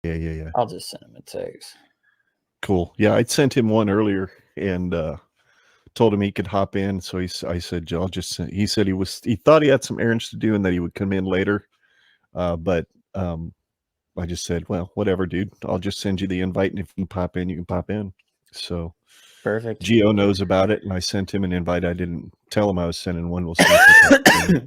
Yeah. I'll just send him a text. Cool. Yeah, I'd sent him one earlier and told him he could hop in. So I said, I'll just. He said he thought he had some errands to do and that he would come in later. But I just said, well, whatever, dude. I'll just send you the invite, and if you can pop in, you can pop in. So Perfect. Gio knows about it, and I sent him an invite. I didn't tell him I was sending one. We'll see if he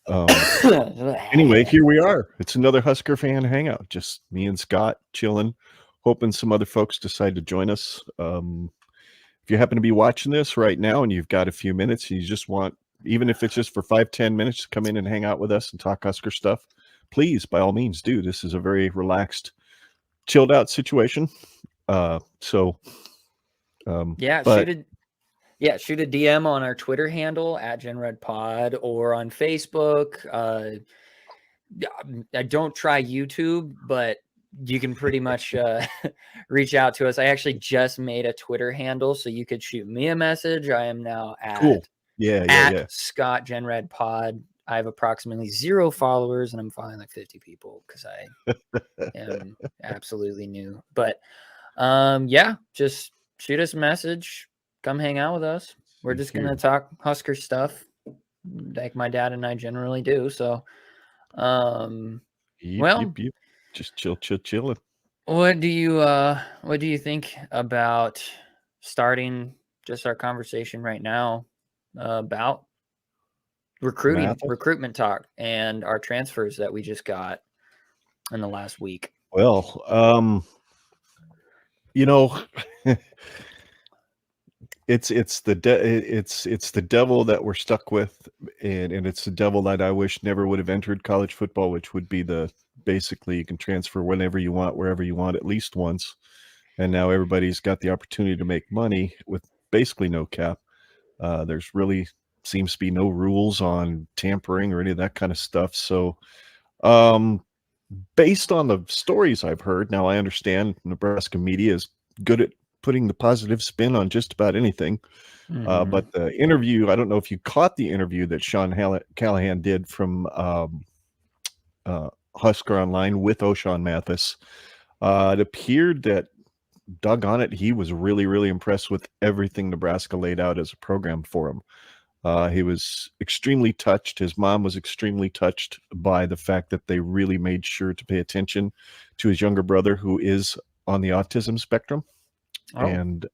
pops in. Anyway, here we are. It's another Husker fan hangout. Just me and Scott chilling, hoping some other folks decide to join us. If you happen to be watching this right now and you've got a few minutes, and you just want, even if it's just for 5-10 minutes, to come in and hang out with us and talk Husker stuff, please, by all means, do. This is a very relaxed, chilled out situation. Yeah, But shoot a DM on our Twitter handle at GenRedPod or on Facebook. I don't try YouTube, but you can pretty much reach out to us. I actually just made a Twitter handle, so you could shoot me a message. I am now at cool. Yeah. Scott GenRedPod. I have approximately 0 followers, and I'm following like 50 people because I am absolutely new. But just shoot us a message. Come hang out with us. We're just going to talk Husker stuff like my dad and I generally do. So, Yep. Just chilling. What do you think about starting just our conversation right now about recruitment talk and our transfers that we just got in the last week? Well, it's the devil that we're stuck with, and it's the devil that I wish never would have entered college football, which would be basically you can transfer whenever you want, wherever you want, at least once, and now everybody's got the opportunity to make money with basically no cap. There's really seems to be no rules on tampering or any of that kind of stuff. So, based on the stories I've heard, now I understand Nebraska media is good at putting the positive spin on just about anything. But the interview, I don't know if you caught the interview that Sean Callahan did from Husker Online with O'Shawn Mathis. It appeared that, doggone it, he was really, really impressed with everything Nebraska laid out as a program for him. He was extremely touched. His mom was extremely touched by the fact that they really made sure to pay attention to his younger brother, who is on the autism spectrum. Oh. And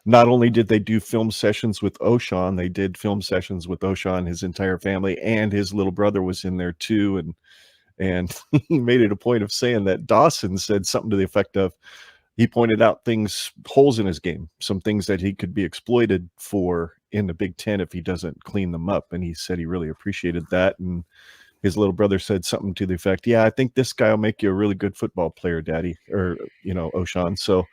not only did they do film sessions with O'Shawn, they did film sessions with O'Shawn, his entire family, and his little brother was in there too. And he made it a point of saying that Dawson said something to the effect of, he pointed out holes in his game, some things that he could be exploited for in the Big Ten if he doesn't clean them up. And he said he really appreciated that. And his little brother said something to the effect, yeah, I think this guy will make you a really good football player, Daddy, or, O'Shawn. So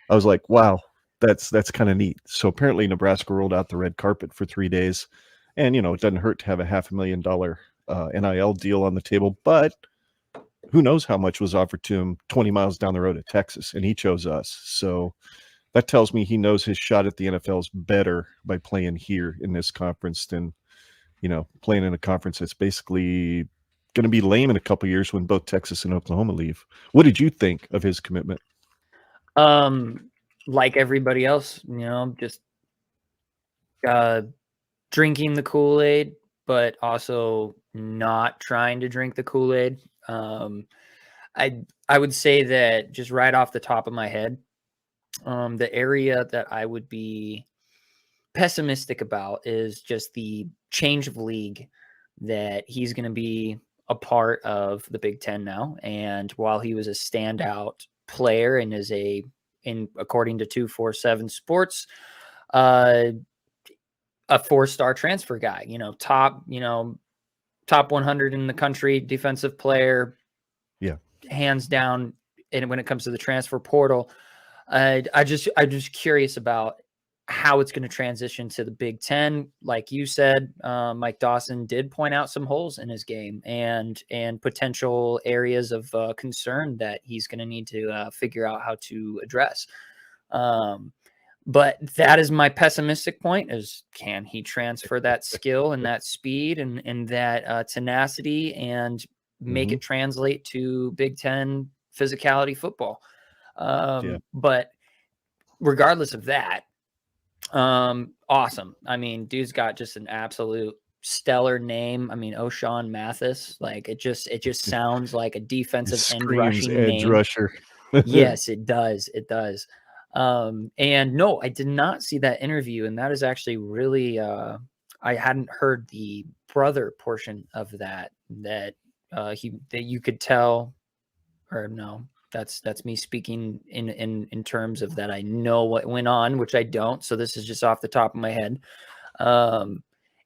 I was like, wow, that's kind of neat. So apparently Nebraska rolled out the red carpet for 3 days. And, it doesn't hurt to have a $500,000 NIL deal on the table, but who knows how much was offered to him 20 miles down the road at Texas, and he chose us. So that tells me he knows his shot at the NFL is better by playing here in this conference than, playing in a conference that's basically going to be lame in a couple of years when both Texas and Oklahoma leave. What did you think of his commitment? Like everybody else, just drinking the Kool-Aid, but also not trying to drink the Kool-Aid. I would say that just right off the top of my head, the area that I would be pessimistic about is just the change of league that he's going to be a part of the Big Ten now. And while he was a standout player and according to 247 Sports, a 4-star transfer guy, top 100 in the country, defensive player. Yeah. Hands down. And when it comes to the transfer portal, I'm just curious about how it's going to transition to the Big Ten. Like you said, Mike Dawson did point out some holes in his game and potential areas of concern that he's going to need to figure out how to address. But that is my pessimistic point, is can he transfer that skill and that speed and that tenacity and make it translate to Big Ten physicality football. But regardless of that, awesome. I mean, dude's got just an absolute stellar name. I mean, O'Shawn Mathis, like it just sounds like a defensive end rushing edge name. rusher. Yes, it does. It does. And no, I did not see that interview, and that is actually really I hadn't heard the brother portion of that that you could tell, or no, that's me speaking in terms of that I know what went on, which I don't. So this is just off the top of my head.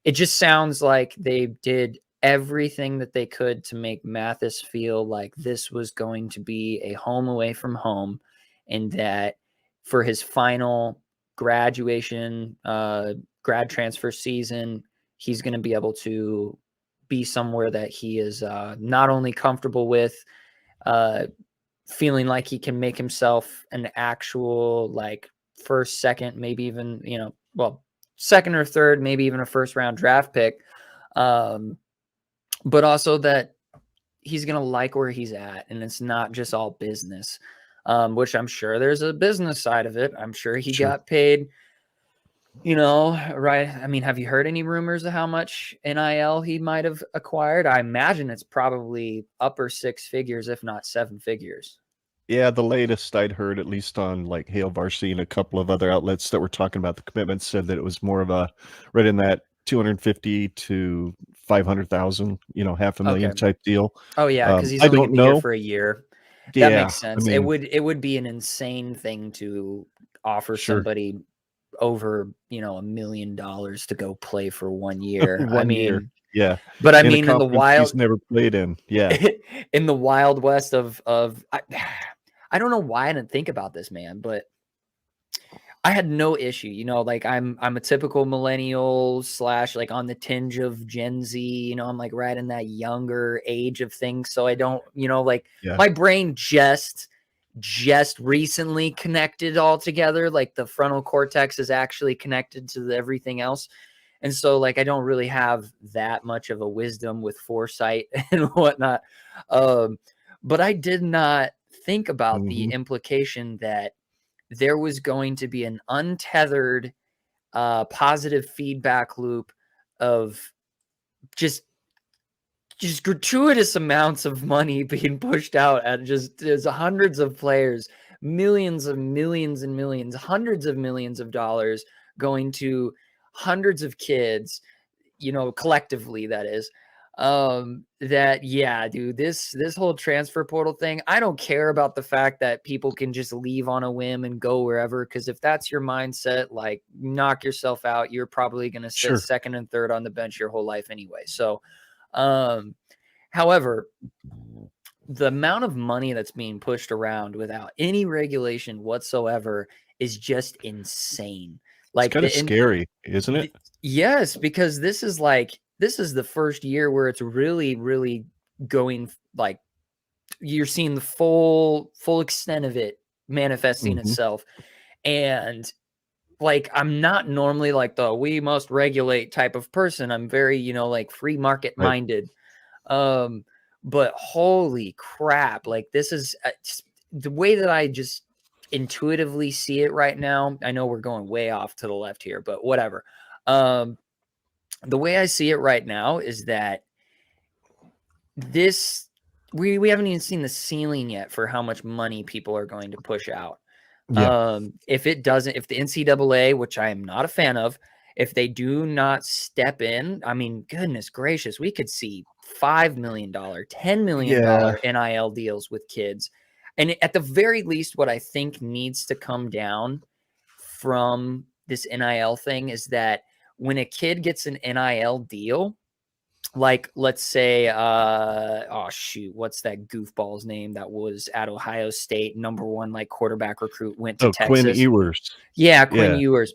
It just sounds like they did everything that they could to make Mathis feel like this was going to be a home away from home, and that for his final graduation, grad transfer season, he's going to be able to be somewhere that he is not only comfortable with, feeling like he can make himself an actual like first, second, maybe even, second or third, maybe even a first round draft pick. But also that he's going to like where he's at, and it's not just all business, which I'm sure there's a business side of it. I'm sure he got paid, right. I mean, have you heard any rumors of how much NIL he might have acquired? I imagine it's probably upper six figures, if not seven figures. Yeah, the latest I'd heard, at least on like Hail Varsity and a couple of other outlets that were talking about the commitment, said that it was more of a right in that 250 to 500,000, $500,000 type deal. Oh yeah, because he's I only don't gonna be here know. for a year. Yeah, That makes sense. I mean, It would be an insane thing to offer Sure. somebody over, $1 million to go play for 1 year. I 1 year. mean, Yeah. but I In a mean, in the conference he's wild, never played in. Yeah. in the wild west of I don't know why I didn't think about this, man, but I had no issue, like I'm a typical millennial / like on the tinge of Gen Z, I'm like right in that younger age of things. So I don't, like Yeah. my brain just recently connected all together. Like the frontal cortex is actually connected to everything else. And so like, I don't really have that much of a wisdom with foresight and whatnot. But I did not think about the implication that there was going to be an untethered, positive feedback loop of just gratuitous amounts of money being pushed out at there's hundreds of players, millions and millions, hundreds of millions of dollars going to hundreds of kids, collectively, that is. Yeah, dude, this whole transfer portal thing, I don't care about the fact that people can just leave on a whim and go wherever, because if that's your mindset, like, knock yourself out. You're probably going to sit second and third on the bench your whole life anyway. So however, the amount of money that's being pushed around without any regulation whatsoever is just insane. Like, it's kind of scary, isn't it? Yes, because this is the first year where it's really, really going, like, you're seeing the full extent of it manifesting itself. And like, I'm not normally like the we must regulate type of person. I'm very, like free market minded. But holy crap, like this is the way that I just intuitively see it right now. I know we're going way off to the left here, but whatever. The way I see it right now is that this we haven't even seen the ceiling yet for how much money people are going to push out. If the NCAA, which I am not a fan of, if they do not step in, I mean, goodness gracious, we could see $5 million, $10 million NIL deals with kids. And at the very least, what I think needs to come down from this NIL thing is that when a kid gets an NIL deal, like, let's say, what's that goofball's name that was at Ohio State, #1 like quarterback recruit, went to Texas? Quinn Ewers. Yeah, Quinn Ewers.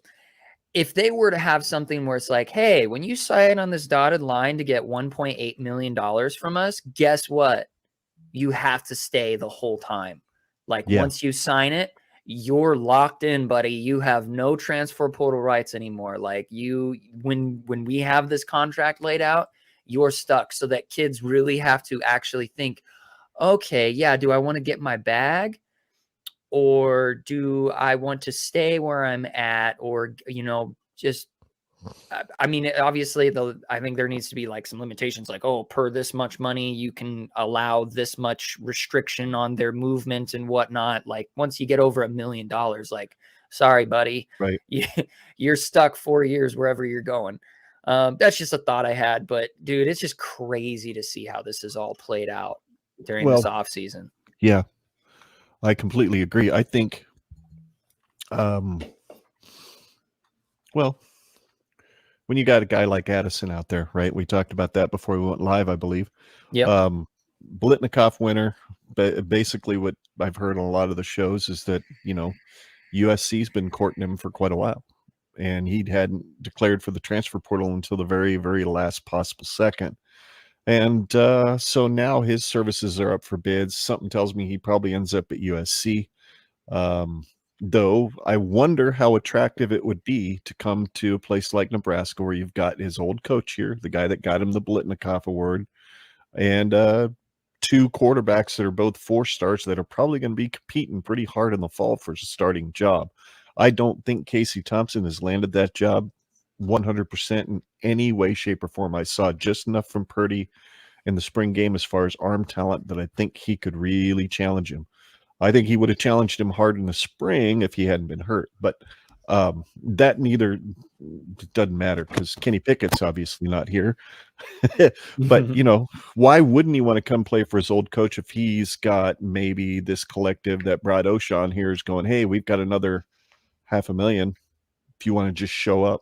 If they were to have something where it's like, hey, when you sign on this dotted line to get $1.8 million from us, guess what? You have to stay the whole time. Like, once you sign it, you're locked in, buddy. You have no transfer portal rights anymore. Like, when we have this contract laid out, you're stuck. So that kids really have to actually think, okay, yeah, do I want to get my bag? Or do I want to stay where I'm at? Or, just, I mean, obviously, I think there needs to be like some limitations, like, oh, per this much money, you can allow this much restriction on their movement and whatnot. Like, once you get over $1 million, like, sorry, buddy, Right. you're stuck 4 years wherever you're going. That's just a thought I had, but dude, it's just crazy to see how this is all played out during this off season. Yeah, I completely agree. I think, well, when you got a guy like Addison out there, right? We talked about that before we went live, I believe. Yep. Blitnikoff winner. Basically, what I've heard on a lot of the shows is that, USC's been courting him for quite a while, and he hadn't declared for the transfer portal until the very, very last possible second. And so now his services are up for bids. Something tells me he probably ends up at USC. Though I wonder how attractive it would be to come to a place like Nebraska, where you've got his old coach here, the guy that got him the Blitnikoff Award, and two quarterbacks that are both 4-stars that are probably going to be competing pretty hard in the fall for a starting job. I don't think Casey Thompson has landed that job 100% in any way, shape, or form. I saw just enough from Purdy in the spring game as far as arm talent that I think he could really challenge him. I think he would have challenged him hard in the spring if he hadn't been hurt. But that neither doesn't matter because Kenny Pickett's obviously not here. But, why wouldn't he want to come play for his old coach if he's got maybe this collective that Brad O'Shawn here is going, hey, we've got another $500,000 if you want to just show up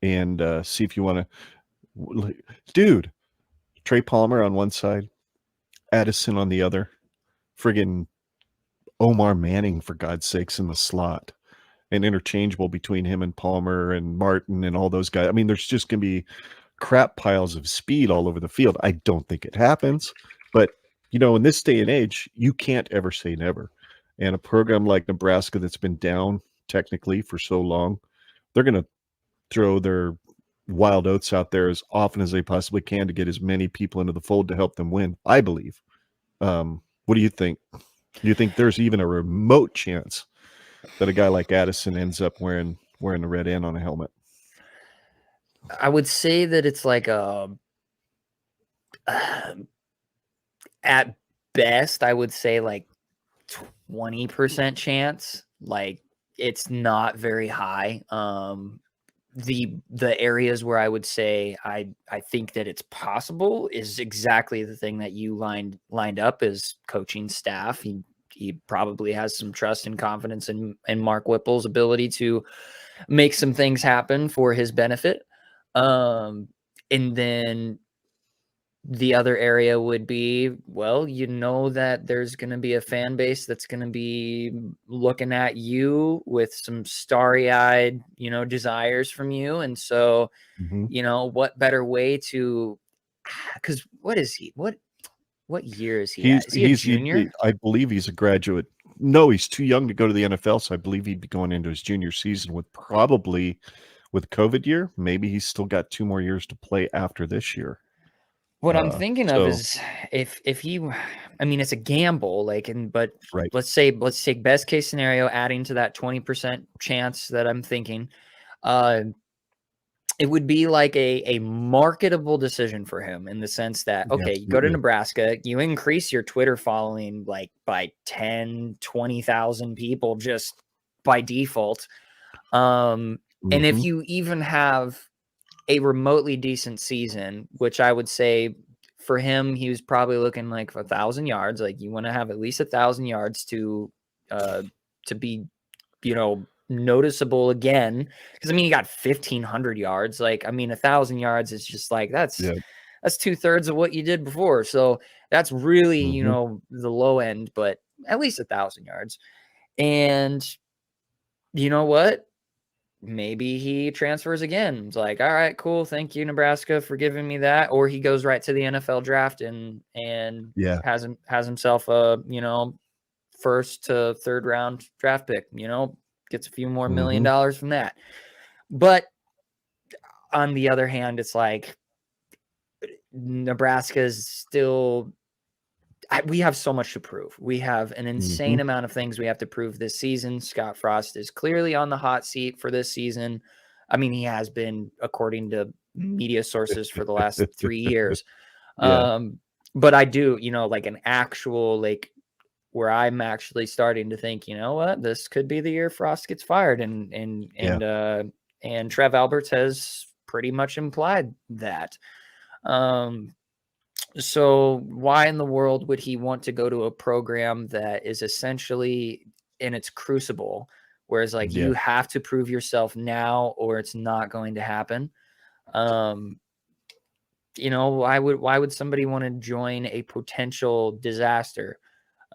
and see if you want to. Dude, Trey Palmer on one side, Addison on the other, friggin' Omar Manning, for God's sakes, in the slot, and interchangeable between him and Palmer and Martin and all those guys. I mean, there's just going to be crap piles of speed all over the field. I don't think it happens, but in this day and age, you can't ever say never. And a program like Nebraska that's been down technically for so long, they're going to throw their wild oats out there as often as they possibly can to get as many people into the fold to help them win, I believe. What do you think? Do you think there's even a remote chance that a guy like Addison ends up wearing the red N on a helmet? I would say that it's like at best, I would say like 20% chance. Like, it's not very high. The areas where I would say I think that it's possible is exactly the thing that you lined up as coaching staff. He probably has some trust and confidence in Mark Whipple's ability to make some things happen for his benefit. And then the other area would be, well, that there's going to be a fan base that's going to be looking at you with some starry-eyed, desires from you. And so, what better way to, because what is he? What year is he at? Is he a junior? I believe he's a graduate. No, he's too young to go to the NFL, so I believe he'd be going into his junior season with COVID year. Maybe he's still got 2 more years to play after this year. What I'm thinking of is if he, I mean, it's a gamble, but right. let's take best case scenario, adding to that 20% chance that I'm thinking, it would be like a marketable decision for him in the sense that, okay, you go to Nebraska, you increase your Twitter following like by 10, 20,000 people just by default. And if you even have a remotely decent season, which I would say for him, he was probably looking like 1,000 yards. Like, you want to have at least 1,000 yards to be, noticeable again. Because I mean, he got 1,500 yards. Like, I mean, 1,000 yards is just like that's 2/3 of what you did before. So that's really the low end, but at least 1,000 yards. And you know what? Maybe he transfers again. It's like, all right, cool. Thank you, Nebraska, for giving me that. Or he goes right to the NFL draft and has himself a, first to third round draft pick, gets a few more $1 million from that. But on the other hand, it's like, Nebraska's still. We have so much to prove. We have an insane amount of things we have to prove this season. Scott Frost is clearly on the hot seat for this season. I mean, he has been, according to media sources, for the last 3 years. Yeah. But I do, like an actual, like, where I'm actually starting to think, you know what, this could be the year Frost gets fired, and Trev Alberts has pretty much implied that. So why in the world would he want to go to a program that is essentially in its crucible, whereas like Yeah. you have to prove yourself now or it's not going to happen? Why would somebody want to join a potential disaster?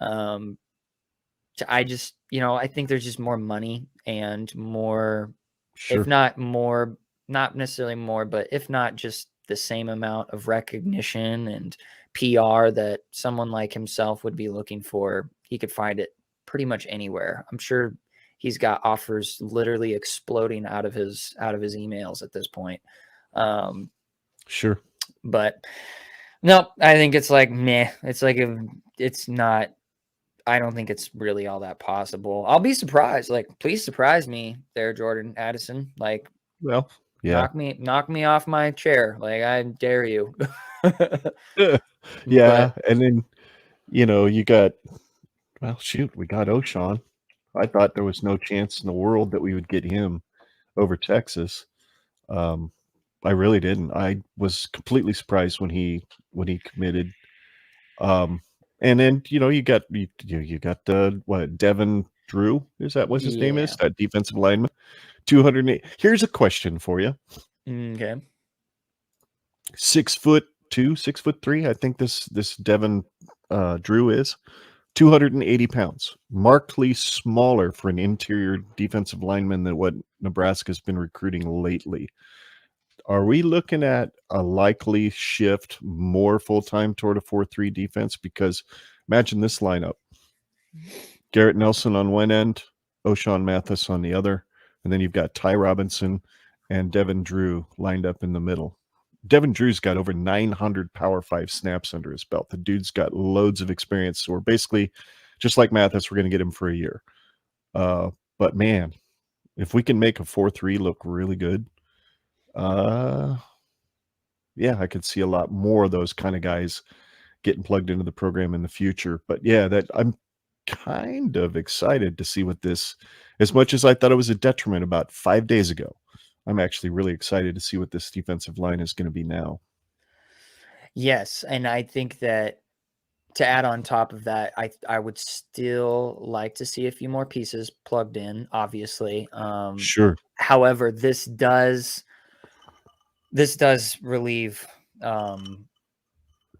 I just, I think there's just more money and more, if Sure. not more, not necessarily more, but if not just the same amount of recognition and PR that someone like himself would be looking for, he could find it pretty much anywhere. I'm sure he's got offers literally exploding out of his emails at this point. Sure. But no, I think it's like meh. It's like it's not. I don't think it's really all that possible. I'll be surprised. Like, please surprise me there, Jordan Addison. Like, Well, yeah. knock me off my chair. Like, I dare you. Yeah. But And then, you got, well, shoot, we got O'Shawn. I thought there was no chance in the world that we would get him over Texas. I really didn't. I was completely surprised when he committed. And then you got what, Devin Drew, is that what his name is? yeah. That defensive lineman, 208. Here's a question for you: Okay. 6'2", 6'3". I think this Devin Drew is 280 pounds, markedly smaller for an interior defensive lineman than what Nebraska's been recruiting lately. Are we looking at a likely shift more full-time toward a 4-3 defense? Because imagine this lineup: Garrett Nelson on one end, O'Shawn Mathis on the other, and then you've got Ty Robinson and Devin Drew lined up in the middle. Devin Drew's got over 900 Power 5 snaps under his belt. The dude's got loads of experience. So we're basically, just like Mathis, we're going to get him for a year. But man, if we can make a 4-3 look really good, yeah, I could see a lot more of those kind of guys getting plugged into the program in the future. But yeah, that I'm kind of excited to see what this, as much as I thought it was a detriment about 5 days ago, I'm actually really excited to see what this defensive line is going to be now. Yes, and I think that to add on top of that, I would still like to see a few more pieces plugged in, obviously. Sure. However, this does relieve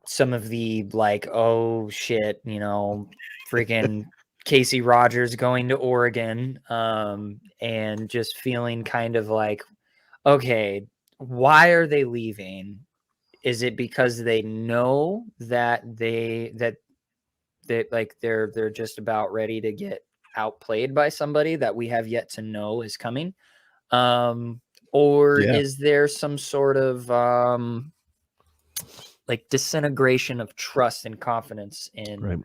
some of the like, oh shit, freaking Casey Rogers going to Oregon, and just feeling kind of like, okay, why are they leaving? Is it because they know that they're just about ready to get outplayed by somebody that we have yet to know is coming? Or Yeah. is there some sort of like disintegration of trust and confidence in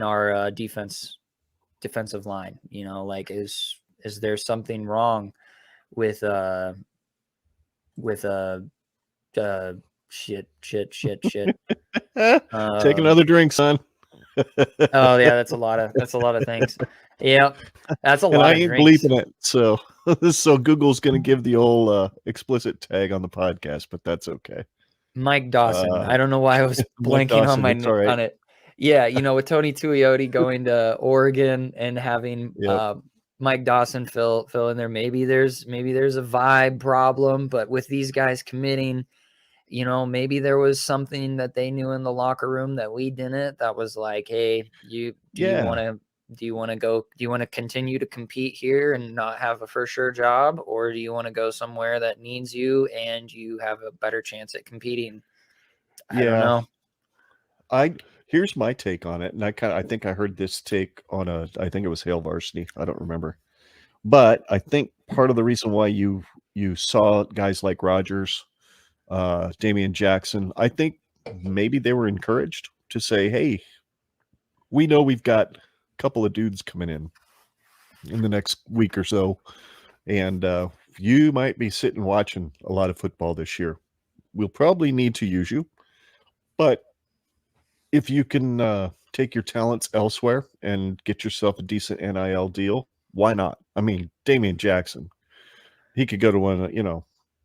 our defensive line? Like is there something wrong with shit. Take another drink, son. Oh yeah, that's a lot of things. Yeah, that's a And lot I of ain't drinks. bleeping it, so Google's going to give the old explicit tag on the podcast, but that's okay. Mike Dawson. I don't know why I was blanking on on it. Yeah, with Tony Tuioti going to Oregon and having Mike Dawson fill in there. Maybe there's a vibe problem, but with these guys committing, maybe there was something that they knew in the locker room that we didn't. That was like, hey, do you want to continue to compete here and not have a for sure job, or do you want to go somewhere that needs you and you have a better chance at competing? I don't know. Here's my take on it, and I think I heard this take on I think it was Hail Varsity. I don't remember, but I think part of the reason why you saw guys like Rogers Damian Jackson. I think maybe they were encouraged to say, hey, we know we've got a couple of dudes coming in the next week or so, and you might be sitting watching a lot of football this year. We'll probably need to use you, but if you can take your talents elsewhere and get yourself a decent NIL deal, why not? I mean, Damian Jackson, he could go to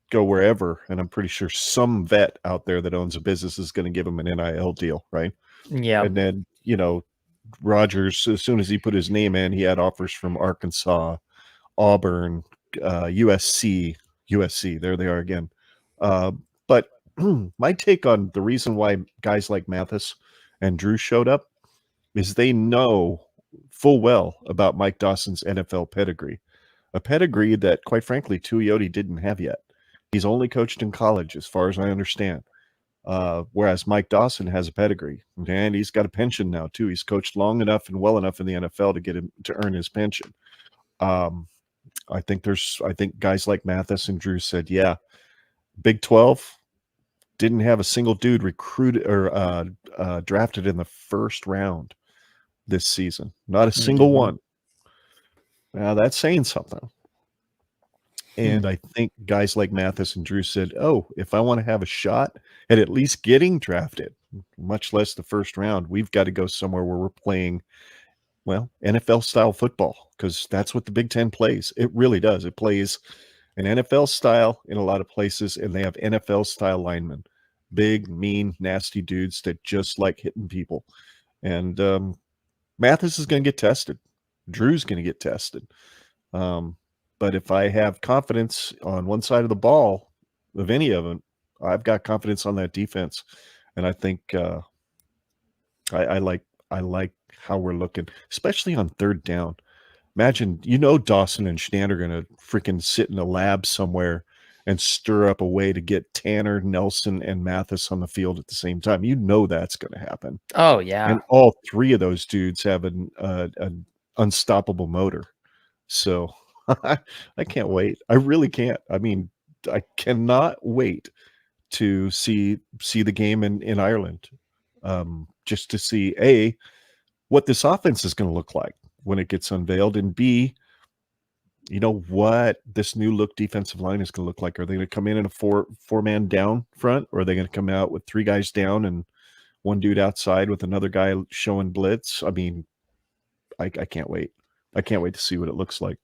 go wherever, and I'm pretty sure some vet out there that owns a business is going to give him an NIL deal, right? Yeah. And then, Rogers, as soon as he put his name in, he had offers from Arkansas, Auburn, USC. There they are again. But my take on the reason why guys like Mathis and Drew showed up is they know full well about Mike Dawson's NFL pedigree, a pedigree that, quite frankly, Tuioti didn't have yet. He's only coached in college, as far as I understand. Whereas Mike Dawson has a pedigree, and he's got a pension now too. He's coached long enough and well enough in the NFL to get him to earn his pension. I think guys like Mathis and Drew said, yeah, Big 12 didn't have a single dude recruited or drafted in the first round this season. Not a single one. Now that's saying something. And I think guys like Mathis and Drew said, oh, if I want to have a shot at least getting drafted, much less the first round, we've got to go somewhere where we're playing, well, NFL style football, because that's what the Big Ten plays. It really does. It plays an NFL style in a lot of places, and they have NFL style linemen, big, mean, nasty dudes that just like hitting people. And Mathis is going to get tested. Drew's going to get tested. But if I have confidence on one side of the ball of any of them, I've got confidence on that defense. And I think I like how we're looking, especially on third down. Imagine, Dawson and Stan are going to freaking sit in a lab somewhere and stir up a way to get Tanner, Nelson, and Mathis on the field at the same time. That's going to happen. Oh, yeah. And all three of those dudes have an unstoppable motor. So I can't wait. I really can't. I mean, I cannot wait to see the game in Ireland, just to see what this offense is going to look like when it gets unveiled, and B, what this new look defensive line is going to look like. Are they going to come in a four-man down front, or are they going to come out with three guys down and one dude outside with another guy showing blitz? I mean, I can't wait. I can't wait to see what it looks like.